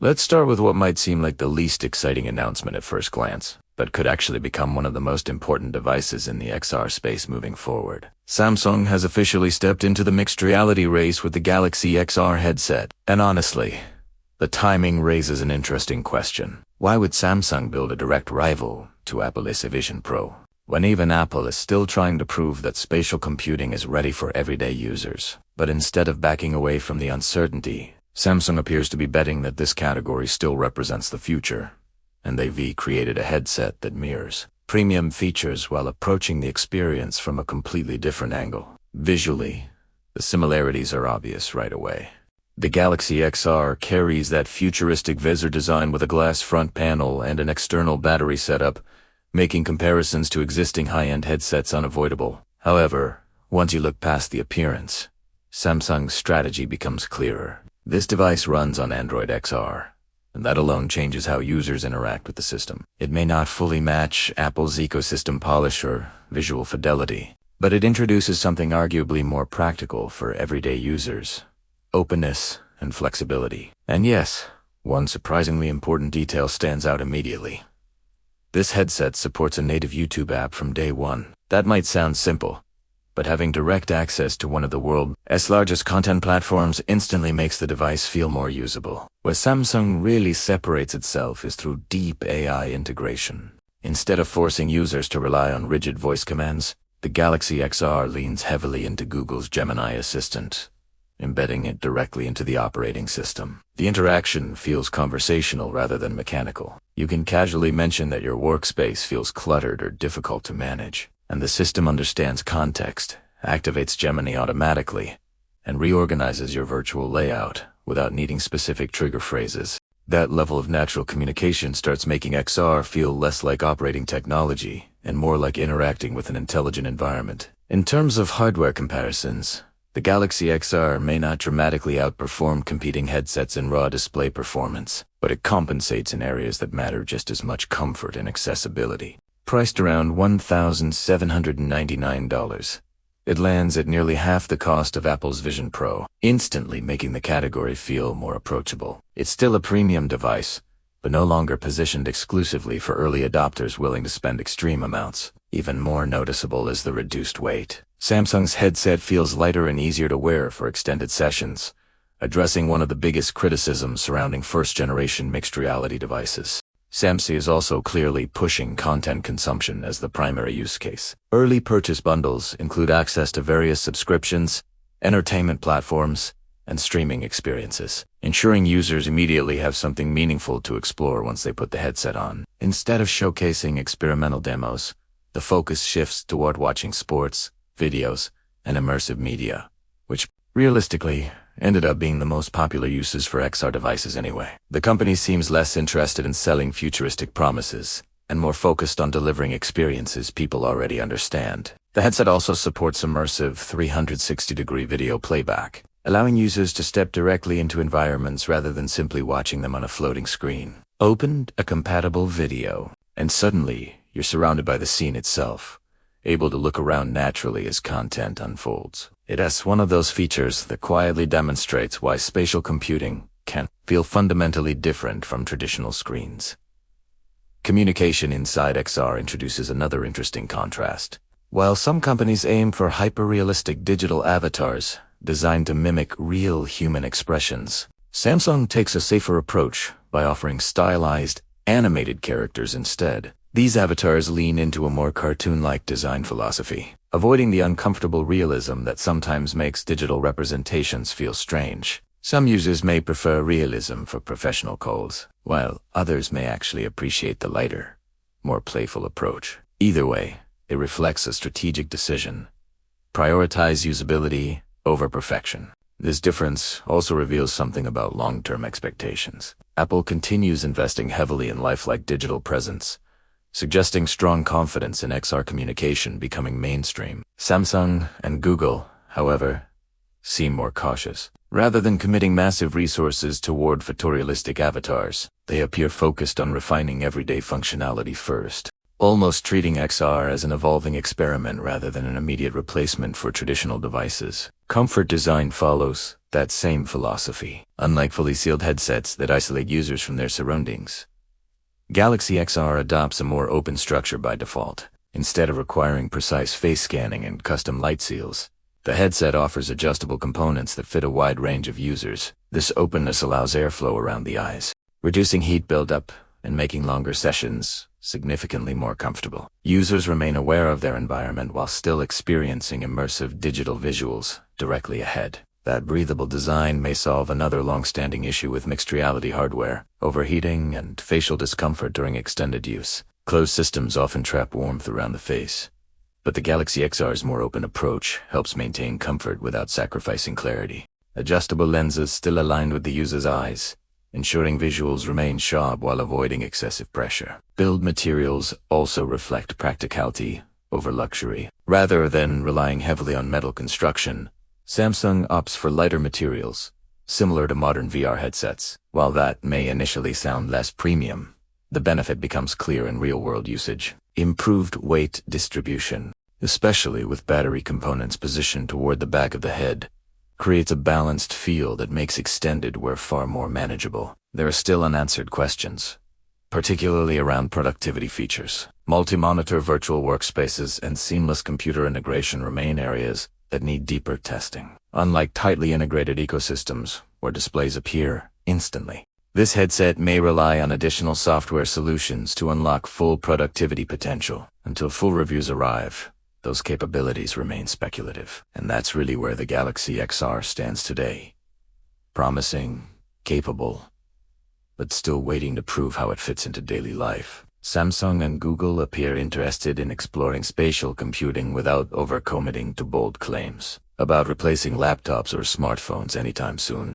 Let's start with what might seem like the least exciting announcement at first glance, but could actually become one of the most important devices in the XR space moving forward. Samsung has officially stepped into the mixed reality race with the Galaxy XR headset. And honestly, the timing raises an interesting question. Why would Samsung build a direct rival to Apple's Vision Pro, when even Apple is still trying to prove that spatial computing is ready for everyday users? But instead of backing away from the uncertainty, Samsung appears to be betting that this category still represents the future, and they've created a headset that mirrors premium features while approaching the experience from a completely different angle. Visually, the similarities are obvious right away. The Galaxy XR carries that futuristic visor design with a glass front panel and an external battery setup, making comparisons to existing high-end headsets unavoidable. However, once you look past the appearance, Samsung's strategy becomes clearer. This device runs on Android XR, and that alone changes how users interact with the system. It may not fully match Apple's ecosystem polish or visual fidelity, but it introduces something arguably more practical for everyday users: openness and flexibility. And yes, one surprisingly important detail stands out immediately. This headset supports a native YouTube app from day one. That might sound simple, but having direct access to one of the world's largest content platforms instantly makes the device feel more usable. Where Samsung really separates itself is through deep AI integration. Instead of forcing users to rely on rigid voice commands, the Galaxy XR leans heavily into Google's Gemini assistant, embedding it directly into the operating system. The interaction feels conversational rather than mechanical. You can casually mention that your workspace feels cluttered or difficult to manage, and the system understands context, activates Gemini automatically, and reorganizes your virtual layout without needing specific trigger phrases. That level of natural communication starts making XR feel less like operating technology and more like interacting with an intelligent environment. In terms of hardware comparisons, the Galaxy XR may not dramatically outperform competing headsets in raw display performance, but it compensates in areas that matter just as much: comfort and accessibility. Priced around $1,799, it lands at nearly half the cost of Apple's Vision Pro, instantly making the category feel more approachable. It's still a premium device, but no longer positioned exclusively for early adopters willing to spend extreme amounts. Even more noticeable is the reduced weight. Samsung's headset feels lighter and easier to wear for extended sessions, addressing one of the biggest criticisms surrounding first-generation mixed reality devices. Samsung is also clearly pushing content consumption as the primary use case. Early purchase bundles include access to various subscriptions, entertainment platforms, and streaming experiences, ensuring users immediately have something meaningful to explore once they put the headset on. Instead of showcasing experimental demos, the focus shifts toward watching sports, videos, and immersive media, which realistically ended up being the most popular uses for XR devices anyway. The company seems less interested in selling futuristic promises and more focused on delivering experiences people already understand. The headset also supports immersive 360-degree video playback, allowing users to step directly into environments rather than simply watching them on a floating screen. Open a compatible video, and suddenly you're surrounded by the scene itself, able to look around naturally as content unfolds. It has one of those features that quietly demonstrates why spatial computing can feel fundamentally different from traditional screens. Communication inside XR introduces another interesting contrast. While some companies aim for hyper-realistic digital avatars designed to mimic real human expressions, Samsung takes a safer approach by offering stylized, animated characters instead. These avatars lean into a more cartoon-like design philosophy, avoiding the uncomfortable realism that sometimes makes digital representations feel strange. Some users may prefer realism for professional calls, while others may actually appreciate the lighter, more playful approach. Either way, it reflects a strategic decision: prioritize usability over perfection. This difference also reveals something about long-term expectations. Apple continues investing heavily in lifelike digital presence, suggesting strong confidence in XR communication becoming mainstream. Samsung and Google, however, seem more cautious. Rather than committing massive resources toward photorealistic avatars, they appear focused on refining everyday functionality first. almost treating XR as an evolving experiment rather than an immediate replacement for traditional devices. Comfort design follows that same philosophy. Unlike fully sealed headsets that isolate users from their surroundings, Galaxy XR adopts a more open structure by default. Instead of requiring precise face scanning and custom light seals, the headset offers adjustable components that fit a wide range of users. This openness allows airflow around the eyes, reducing heat buildup and making longer sessions significantly more comfortable. Users remain aware of their environment while still experiencing immersive digital visuals directly ahead. That breathable design may solve another long-standing issue with mixed reality hardware: overheating and facial discomfort during extended use. Closed systems often trap warmth around the face, but the Galaxy XR's more open approach helps maintain comfort without sacrificing clarity. Adjustable lenses still aligned with the user's eyes, ensuring visuals remain sharp while avoiding excessive pressure. Build materials also reflect practicality over luxury. Rather than relying heavily on metal construction, Samsung opts for lighter materials, similar to modern VR headsets. While that may initially sound less premium, the benefit becomes clear in real-world usage. Improved weight distribution, especially with battery components positioned toward the back of the head, creates a balanced feel that makes extended wear far more manageable. There are still unanswered questions, particularly around productivity features. Multi-monitor virtual workspaces and seamless computer integration remain areas that need deeper testing. Unlike tightly integrated ecosystems where displays appear instantly, this headset may rely on additional software solutions to unlock full productivity potential. Until full reviews arrive, those capabilities remain speculative. And that's really where the Galaxy XR stands today. Promising, capable, but still waiting to prove how it fits into daily life. Samsung and Google appear interested in exploring spatial computing without overcommitting to bold claims about replacing laptops or smartphones anytime soon.